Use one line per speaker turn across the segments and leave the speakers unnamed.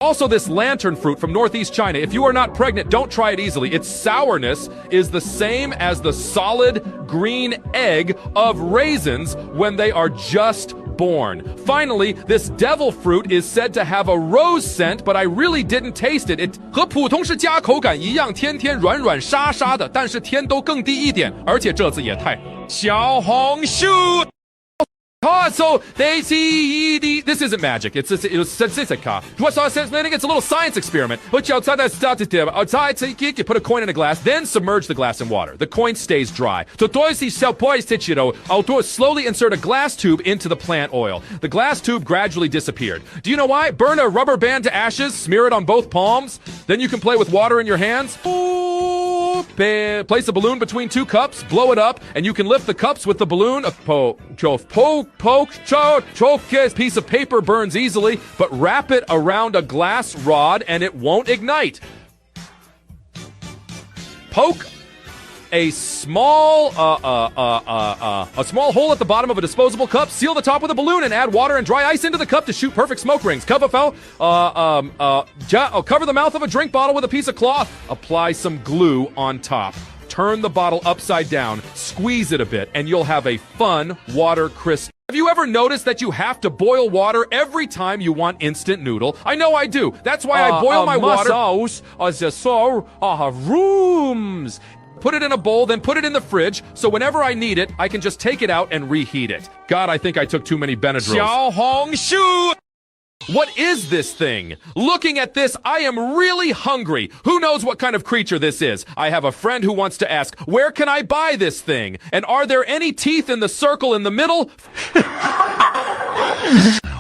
Also, this lantern fruit from northeast China. If you are not pregnant, don't try it easily. Its sourness is the same as the solid green egg of raisins when they are just born. Finally, this devil fruit is said to have a rose scent, but I really didn't taste it. It 和普通释迦口感一样，天天软软沙沙的，但是甜度更低一点，而且这次也太小红书。Oh, so they see this isn't magic. It was statistica. It's a little science experiment. Put you outside you put a coin in a glass, then submerge the glass in water. The coin stays dry. Slowly insert a glass tube into the plant oil. The glass tube gradually disappeared. Do you know why? Burn a rubber band to ashes, smear it on both palms, then you can play with water in your hands. Place a balloon between two cups, blow it up, and you can lift the cups with the balloon. Piece of paper burns easily, but wrap it around a glass rod and it won't ignite. Poke a small hole at the bottom of a disposable cup, seal the top with a balloon, and add water and dry ice into the cup to shoot perfect smoke rings. Cover the mouth of a drink bottle with a piece of cloth. Apply some glue on top. Turn the bottle upside down, squeeze it a bit, and you'll have a fun water crystal. Have you ever noticed that you have to boil water every time you want instant noodle? I know I do. That's why I boil my water. Rooms. Put it in a bowl, then put it in the fridge, so whenever I need it, I can just take it out and reheat it. God, I think I took too many Benadryls. What is this thing? Looking at this, I am really hungry. Who knows what kind of creature this is? I have a friend who wants to ask, where can I buy this thing? And are there any teeth in the circle in the middle?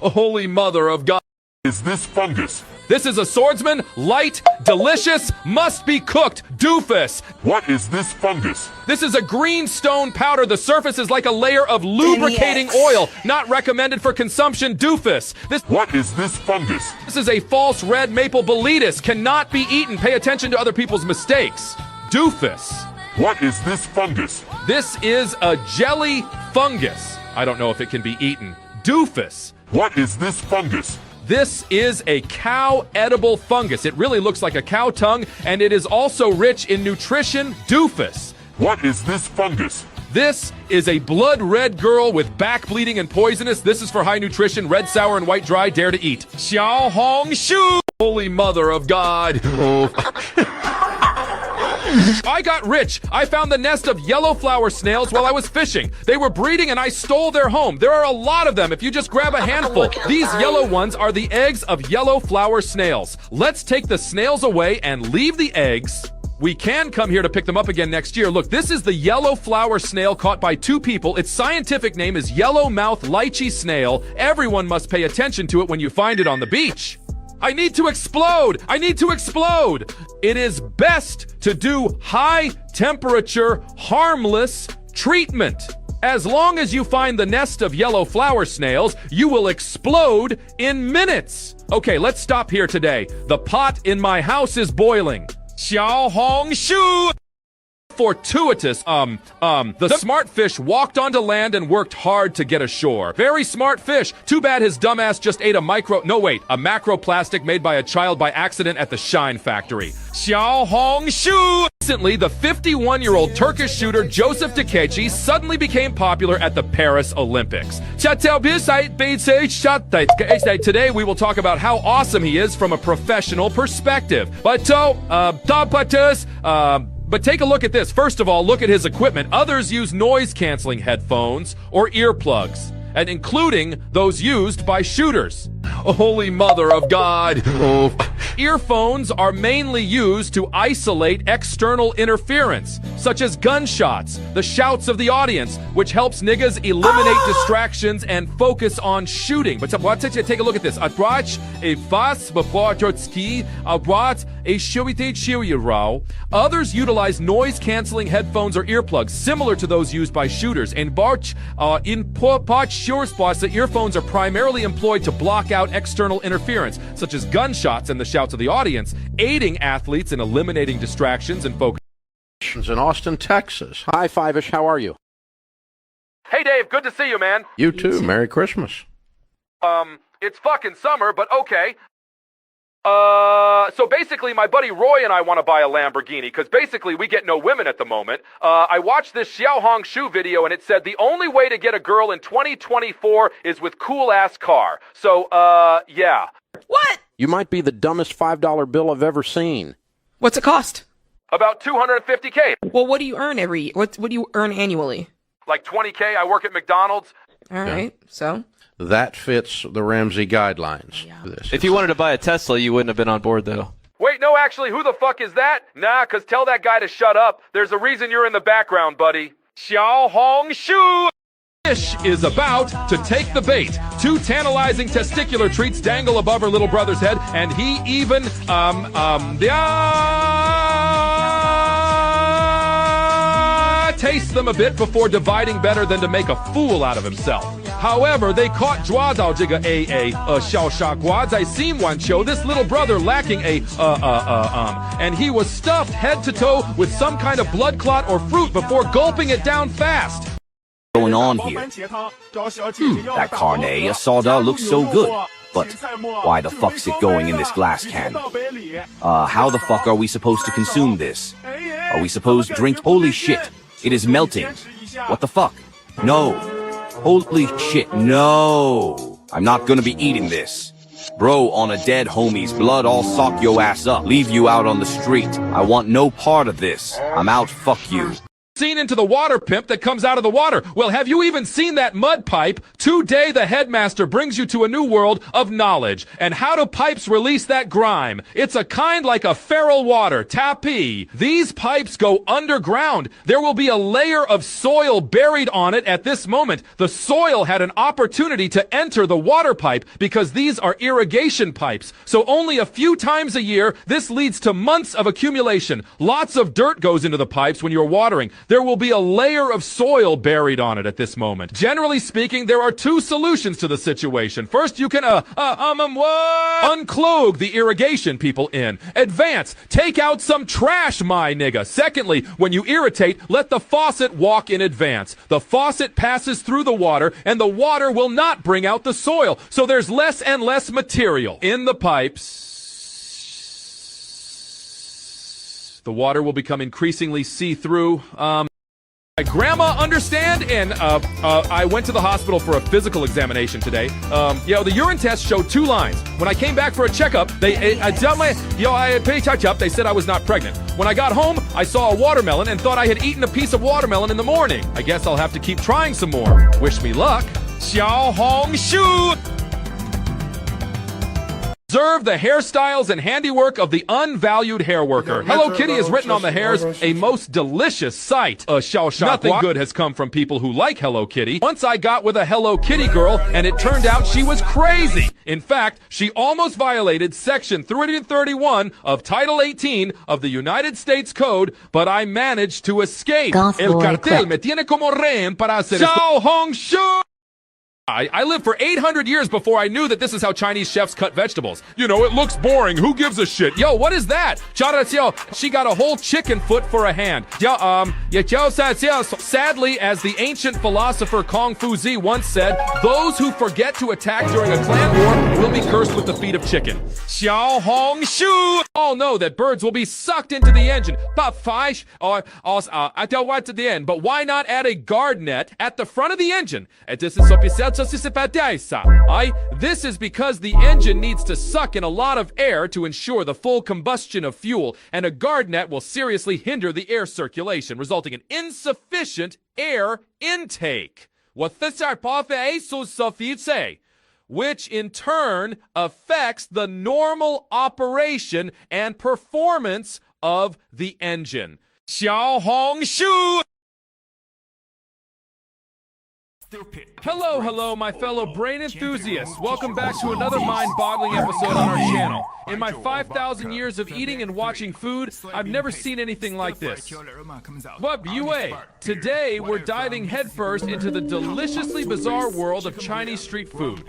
Holy mother of God.
Is this fungus?
This is a swordsman, light, delicious, must be cooked, doofus.
What is this fungus?
This is a green stone powder. The surface is like a layer of lubricating oil. Not recommended for consumption, doofus.
What is this fungus?
This is a false red maple boletus. Cannot be eaten. Pay attention to other people's mistakes. Doofus.
What is this fungus?
This is a jelly fungus. I don't know if it can be eaten. Doofus.
What is this fungus?
This is a cow edible fungus. It really looks like a cow tongue, and it is also rich in nutrition. Doofus.
What is this fungus?
This is a blood red girl with back bleeding and poisonous. This is for high nutrition, red, sour, and white dry. Dare to eat. Xiao Hong Shu. Holy mother of God. I got rich. I found the nest of yellow flower snails while I was fishing. They were breeding and I stole their home. There are a lot of them if you just grab a handful. These yellow ones are the eggs of yellow flower snails. Let's take the snails away and leave the eggs. We can come here to pick them up again next year. Look, this is the yellow flower snail caught by two people. Its scientific name is yellow-mouth lychee snail. Everyone must pay attention to it when you find it on the beach. I need to explode! I need to explode! It is best to do high temperature, harmless treatment. As long as you find the nest of yellow flower snails, you will explode in minutes. Okay, let's stop here today. The pot in my house is boiling. Xiao Hong Shu! Fortuitous. The smart fish walked onto land and worked hard to get ashore. Very smart fish. Too bad his dumbass just ate a macroplastic made by a child by accident at the Shine factory. Xiao Hong Shu! Recently, the 51-year-old Turkish shooter Joseph Dikeci suddenly became popular at the Paris Olympics. Today, we will talk about how awesome he is from a professional perspective. But take a look at this. First of all, look at his equipment. Others use noise-canceling headphones or earplugs, and including those used by shooters. Holy mother of God. Earphones are mainly used to isolate external interference, such as gunshots, the shouts of the audience, which helps niggas eliminate distractions and focus on shooting. But take a look at this. Others utilize noise-canceling headphones or earplugs, similar to those used by shooters. The earphones are primarily employed to block out external interference, such as gunshots and the shouts of the audience, aiding athletes in eliminating distractions and focus.
In Austin, Texas. Hi, Five-ish. How are you?
Hey, Dave. Good to see you, man.
You too. Merry Christmas.
It's fucking summer, but okay. So basically, my buddy Roy and I want to buy a Lamborghini, because basically we get no women at the moment. I watched this Xiao Hong Shu video, and it said the only way to get a girl in 2024 is with cool-ass car. So, yeah.
What?
You might be the dumbest $5 bill I've ever seen.
What's it cost?
About $250K.
Well, what do you earn what do you earn annually?
Like $20K, I work at McDonald's.
All right, so?
That fits the Ramsey guidelines.
Yeah.
For this.
If you wanted to buy a Tesla, you wouldn't have been on board, though.
Wait, no, actually, who the fuck is that? Nah, cause tell that guy to shut up. There's a reason you're in the background, buddy. Xiao Hong Shu! Fish is about to take the bait. Two tantalizing testicular treats dangle above her little brother's head, and he even, tastes them a bit before dividing better than to make a fool out of himself. However, they caught Zhua Dao Jiga Xiao Sha Gua Zai Sim Wan Cho, this little brother lacking and he was stuffed head to toe with some kind of blood clot or fruit before gulping it down fast.
Going on here? That carne asada looks so good, but why the fuck's it going in this glass can? How the fuck are we supposed to consume this? Are we supposed to drink? Holy shit, it is melting. What the fuck? No. Holy shit, no. I'm not gonna be eating this. Bro, on a dead homie's blood, I'll sock your ass up, leave you out on the street. I want no part of this. I'm out, fuck you.
Seen into the water pimp that comes out of the water. Well, have you even seen that mud pipe? Today the headmaster brings you to a new world of knowledge. And how do pipes release that grime? It's a kind like a feral water, tapi. These pipes go underground. There will be a layer of soil buried on it at this moment. The soil had an opportunity to enter the water pipe because these are irrigation pipes. So only a few times a year, this leads to months of accumulation. Lots of dirt goes into the pipes when you're watering. There will be a layer of soil buried on it at this moment. Generally speaking, there are two solutions to the situation. First, you can, unclog the irrigation people in. Advance. Take out some trash, my nigga. Secondly, when you irritate, let the faucet walk in advance. The faucet passes through the water, and the water will not bring out the soil. So there's less and less material in the pipes. The water will become increasingly see-through. My grandma understand, and I went to the hospital for a physical examination today. The urine test showed 2 lines. When I came back for a checkup, they said I was not pregnant. When I got home, I saw a watermelon and thought I had eaten a piece of watermelon in the morning. I guess I'll have to keep trying some more. Wish me luck. Xiao Hong Shu! Observe the hairstyles and handiwork of the unvalued hair worker. Hello Kitty is written on the hairs, a most delicious sight. Nothing good has come from people who like Hello Kitty. Once I got with a Hello Kitty girl, and it turned out she was crazy. In fact, she almost violated Section 331 of Title 18 of the United States Code, but I managed to escape. El cartel me tiene como rehén para hacer Xiao Hong Shu! I lived for 800 years before I knew that this is how Chinese chefs cut vegetables. You know, it looks boring. Who gives a shit? Yo, what is that? She got a whole chicken foot for a hand. Sadly, as the ancient philosopher Kung Fu Zi once said, those who forget to attack during a clan war will be cursed with the feet of chicken. Xiao Hong Shu! All know that birds will be sucked into the engine. But why not add a guard net at the front of the engine? This is because the engine needs to suck in a lot of air to ensure the full combustion of fuel, and a guard net will seriously hinder the air circulation, resulting in insufficient air intake. Which in turn affects the normal operation and performance of the engine. Xiao Hong Shu! Hello, my fellow brain enthusiasts. Welcome back to another mind-boggling episode on our channel. In my 5,000 years of eating and watching food, I've never seen anything like this. But today we're diving headfirst into the deliciously bizarre world of Chinese street food.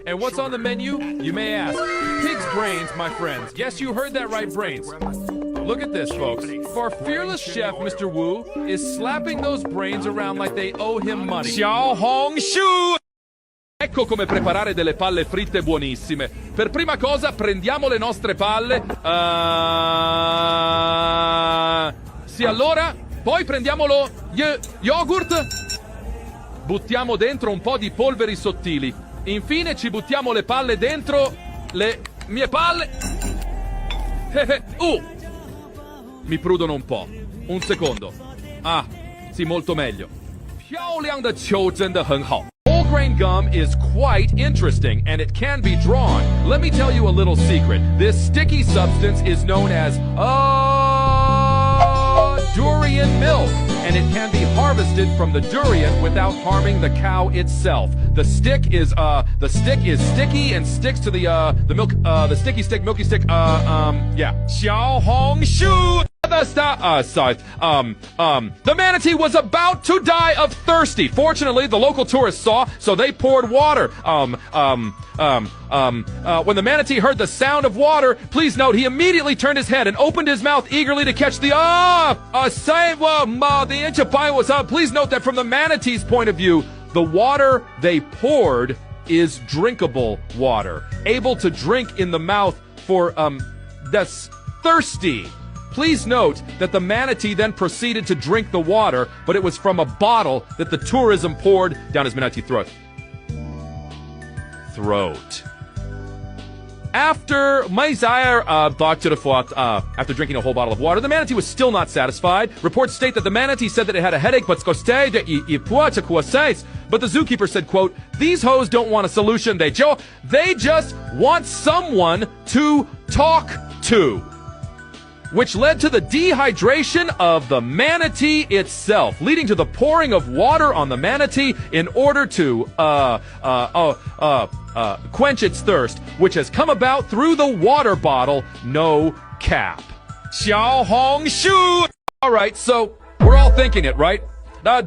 And what's on the menu? You may ask. Pig's brains, my friends. Yes, you heard that right, brains. Look at this, folks. Our fearless chef, Mr. Wu, is slapping those brains around like they owe him money. Xiao Hong Shu! Ecco come preparare delle palle fritte buonissime. Per prima cosa prendiamo le nostre palle. Sì, allora, poi prendiamo lo yogurt. Buttiamo dentro un po' di polveri sottili. Infine ci buttiamo le palle dentro le mie palle. Mi prudono un po'. Un secondo. Ah, sì, molto meglio. 漂亮的球真的很好。Whole grain gum is quite interesting, and it can be drawn. Let me tell you a little secret. This sticky substance is known as durian milk, and it can be harvested from the durian without harming the cow itself. The stick is sticky and sticks to the milk, the sticky stick, milky stick. Yeah. 小红书. The manatee was about to die of thirsty. Fortunately, the local tourists saw, so they poured water. When the manatee heard the sound of water, please note, he immediately turned his head and opened his mouth eagerly to catch the please note that from the manatee's point of view, the water they poured is drinkable water, able to drink in the mouth for, that's thirsty. Please note that the manatee then proceeded to drink the water, but it was from a bottle that the tourism poured down his manatee throat. After after drinking a whole bottle of water, the manatee was still not satisfied. Reports state that the manatee said that it had a headache, but the zookeeper said, quote, "These hoes don't want a solution, they just want someone to talk to." Which led to the dehydration of the manatee itself, leading to the pouring of water on the manatee in order to quench its thirst, which has come about through the water bottle, no cap. 小红书. All right, so we're all thinking it, right?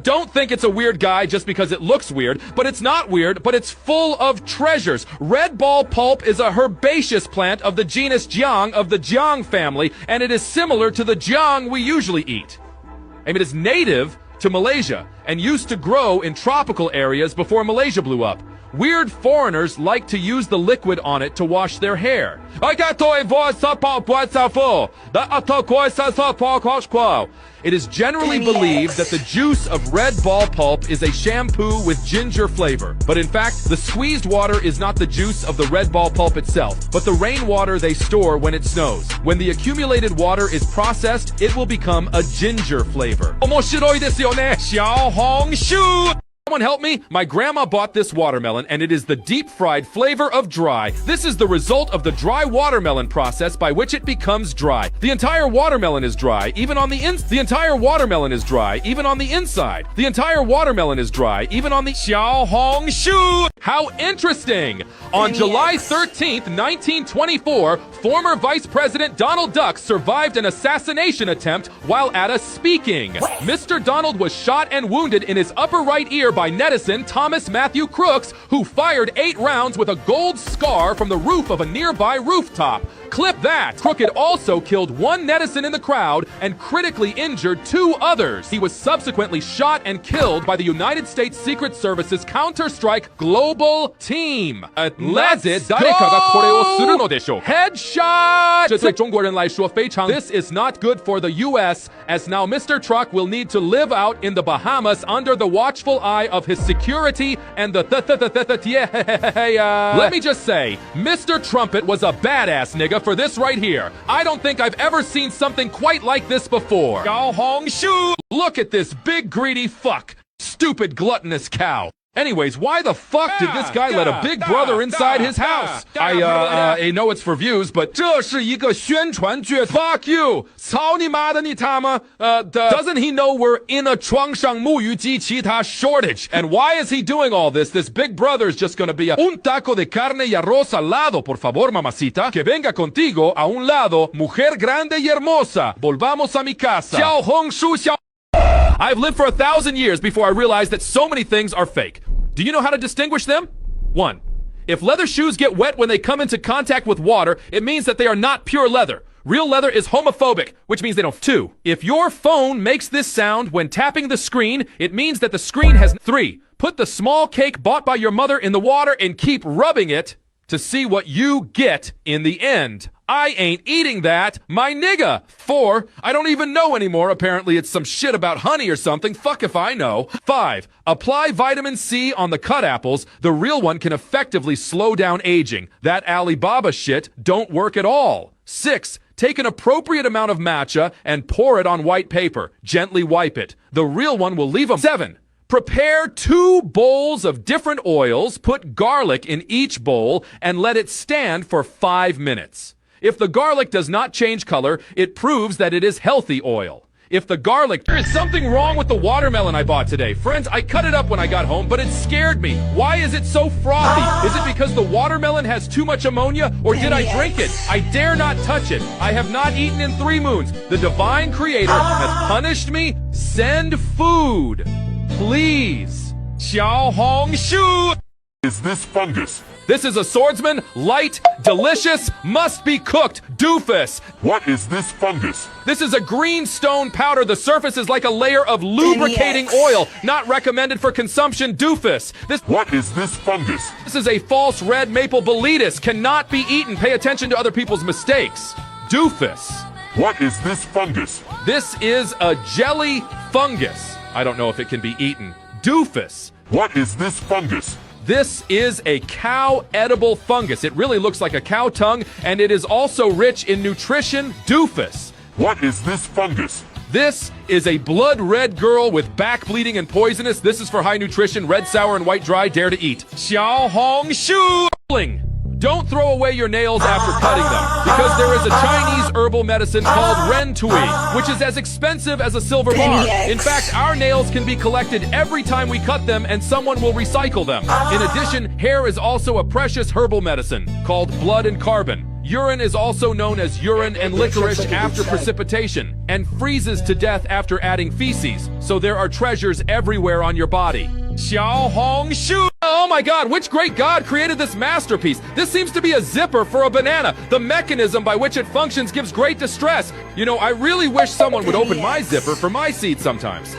Don't think it's a weird guy just because it looks weird, but it's not weird, but it's full of treasures. Red ball pulp is a herbaceous plant of the genus Jiang of the Jiang family, and it is similar to the Jiang we usually eat. I mean, it is native to Malaysia and used to grow in tropical areas before Malaysia blew up. Weird foreigners like to use the liquid on it to wash their hair. It is generally believed that the juice of red ball pulp is a shampoo with ginger flavor. But in fact, the squeezed water is not the juice of the red ball pulp itself, but the rainwater they store when it snows. When the accumulated water is processed, it will become a ginger flavor. 面白いですよね。小紅書. Someone help me? My grandma bought this watermelon, and it is the deep-fried flavor of dry. This is the result of the dry watermelon process by which it becomes dry. The entire watermelon is dry, even on the inside. The entire watermelon is dry, even on the inside. The entire watermelon is dry, even on the 小红书. How interesting! On July 13th, 1924, former Vice President Donald Duck survived an assassination attempt while at a speaking. Mr. Donald was shot and wounded in his upper right ear by netizen Thomas Matthew Crooks, who fired 8 rounds with a gold scar from the roof of a nearby rooftop. Clip that! Crooked also killed 1 netizen in the crowd and critically injured 2 others. He was subsequently shot and killed by the United States Secret Service's Counter-Strike Global Team. Let's go! Headshot! 这对中国人来说非常 This is not good for the U.S., as now Mr. Truck will need to live out in the Bahamas under the watchful eye of his security and the Let me just say, Mr. Trumpet was a badass nigga for this right here. I don't think I've ever seen something quite like this before. 小红书. Look at this big greedy fuck. Stupid gluttonous cow. Anyways, why the fuck did this guy let a big brother inside his house? I know it's for views, but 这是一个宣传剧. Fuck you! 操你妈的你他妈! Doesn't he know we're in a 床上木鱼鸡其他 shortage? And why is he doing all this? This big brother is just gonna be a un taco de carne y arroz al lado, por favor, mamacita. Que venga contigo a un lado, mujer grande y hermosa. Volvamos a mi casa. 小红书小 I've lived for 1,000 years before I realized that so many things are fake. Do you know how to distinguish them? 1. If leather shoes get wet when they come into contact with water, it means that they are not pure leather. Real leather is homophobic, which means they don't. 2. If your phone makes this sound when tapping the screen, it means that the screen has 3. Put the small cake bought by your mother in the water and keep rubbing it to see what you get in the end. I ain't eating that, my nigga. 4, I don't even know anymore. Apparently it's some shit about honey or something. Fuck if I know. 5, apply vitamin C on the cut apples. The real one can effectively slow down aging. That Alibaba shit don't work at all. 6, take an appropriate amount of matcha and pour it on white paper. Gently wipe it. The real one will leave them. 7, prepare 2 bowls of different oils, put garlic in each bowl, and let it stand for 5 minutes. If the garlic does not change color, it proves that it is healthy oil. If the garlic... There is something wrong with the watermelon I bought today. Friends, I cut it up when I got home, but it scared me. Why is it so frothy? Is it because the watermelon has too much ammonia, or did I drink it? I dare not touch it. I have not eaten in 3 moons. The divine creator has punished me. Send food. Please. Xiao Hong Shu.
Is this fungus?
This is a swordsman, light, delicious, must be cooked, doofus.
What is this fungus?
This is a green stone powder. The surface is like a layer of lubricating oil, not recommended for consumption, doofus.
What is this fungus?
This is a false red maple boletus, cannot be eaten. Pay attention to other people's mistakes. Doofus.
What is this fungus?
This is a jelly fungus. I don't know if it can be eaten. Doofus.
What is this fungus?
This is a cow edible fungus. It really looks like a cow tongue, and it is also rich in nutrition. Doofus.
What is this fungus?
This is a blood red girl with back bleeding and poisonous. This is for high nutrition, red, sour, and white dry. Dare to eat. Xiao Hong Shu. Don't throw away your nails after cutting them, because there is a Chinese herbal medicine called ren tui, which is as expensive as a silver bar. In fact, our nails can be collected every time we cut them, and someone will recycle them. In addition, hair is also a precious herbal medicine called blood and carbon. Urine is also known as urine and licorice after precipitation, and freezes to death after adding feces. So there are treasures everywhere on your body. Xiao Hong Shu. Oh my god, which great god created this masterpiece? This seems to be a zipper for a banana. The mechanism by which it functions gives great distress. You know, I really wish someone would open my zipper for my seed sometimes.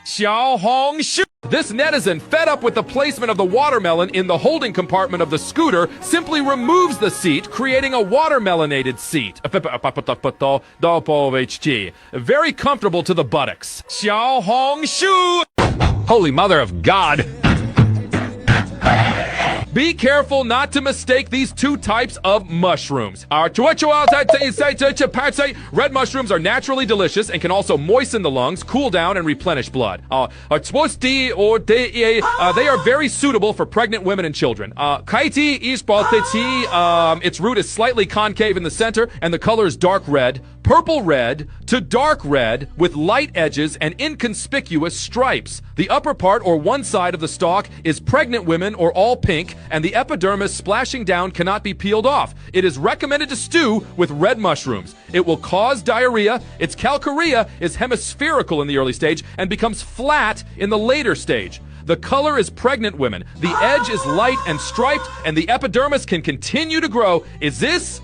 Xiao Hong Shu. This netizen, fed up with the placement of the watermelon in the holding compartment of the scooter, simply removes the seat, creating a watermelonated seat. Very comfortable to the buttocks. Xiao Hong Shu. Holy Mother of God. Be careful not to mistake these 2 types of mushrooms. Red mushrooms are naturally delicious and can also moisten the lungs, cool down, and replenish blood. They are very suitable for pregnant women and children. Its root is slightly concave in the center, and the color is dark red, purple red to dark red with light edges and inconspicuous stripes. The upper part or one side of the stalk is pregnant women or all pink, and the epidermis splashing down cannot be peeled off. It is recommended to stew with red mushrooms. It will cause diarrhea. Its calcarea is hemispherical in the early stage and becomes flat in the later stage. The color is pregnant women. The edge is light and striped, and the epidermis can continue to grow. Is this?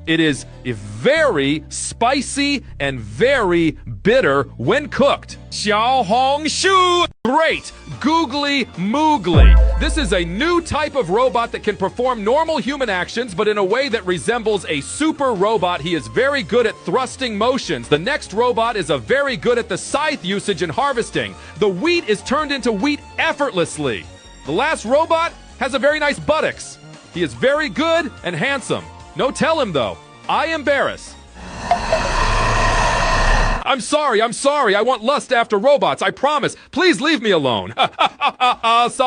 It is very spicy and very bitter when cooked. Xiao Hong Shu. Great. Googly moogly. This is a new type of robot that can perform normal human actions, but in a way that resembles a super robot. He is very good at thrusting motions. The next robot is very good at the scythe usage and harvesting. The wheat is turned into wheat effortlessly. The last robot has a very nice buttocks. He is very good and handsome. No tell him, though. I embarrass. I'm sorry. I want lust after robots. I promise. Please leave me alone. Xiao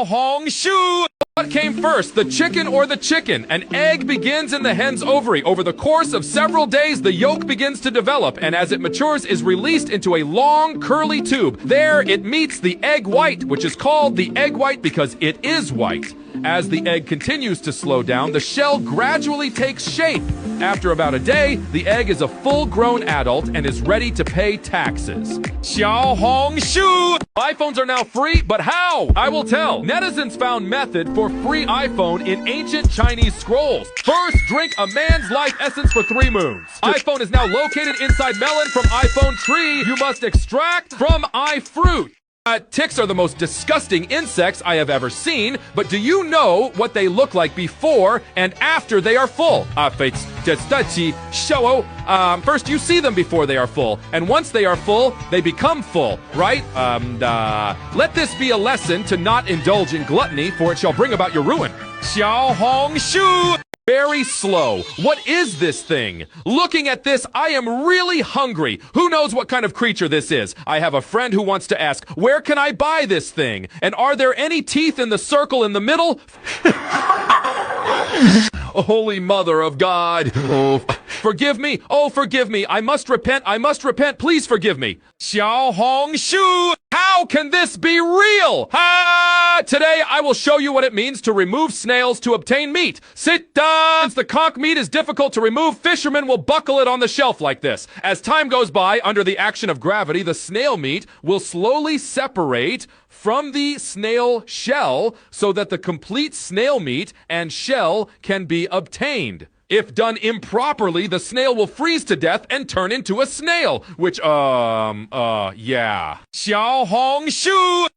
Hong Shu. What came first, the chicken or the chicken? An egg begins in the hen's ovary. Over the course of several days, the yolk begins to develop, and as it matures, is released into a long, curly tube. There, it meets the egg white, which is called the egg white because it is white. As the egg continues to slow down, the shell gradually takes shape. After about a day, the egg is a full-grown adult and is ready to pay taxes. Xiao Hong Shu. iPhones are now free, but how? I will tell. Netizens found method for free iPhone in ancient Chinese scrolls. First, drink a man's life essence for 3 moons. iPhone is now located inside melon from iPhone tree. You must extract from iFruit. Ticks are the most disgusting insects I have ever seen, but do you know what they look like before and after they are full? First, you see them before they are full, and once they are full, they become full, right? Let this be a lesson to not indulge in gluttony, for it shall bring about your ruin. Xiao Hong Shu! Very slow. What is this thing? Looking at this, I am really hungry. Who knows what kind of creature this is? I have a friend who wants to ask, where can I buy this thing? And are there any teeth in the circle in the middle? Holy Mother of God. Oh, forgive me. Oh, forgive me. I must repent. I must repent. Please forgive me. Xiao Hong Shu. How can this be real? Today I will show you what it means to remove snails to obtain meat. Sit down. Since the conch meat is difficult to remove, fishermen will buckle it on the shelf like this. As time goes by, under the action of gravity, the snail meat will slowly separate from the snail shell so that the complete snail meat and shell can be obtained. If done improperly, the snail will freeze to death and turn into a snail, which, yeah. Xiao Hong Shu!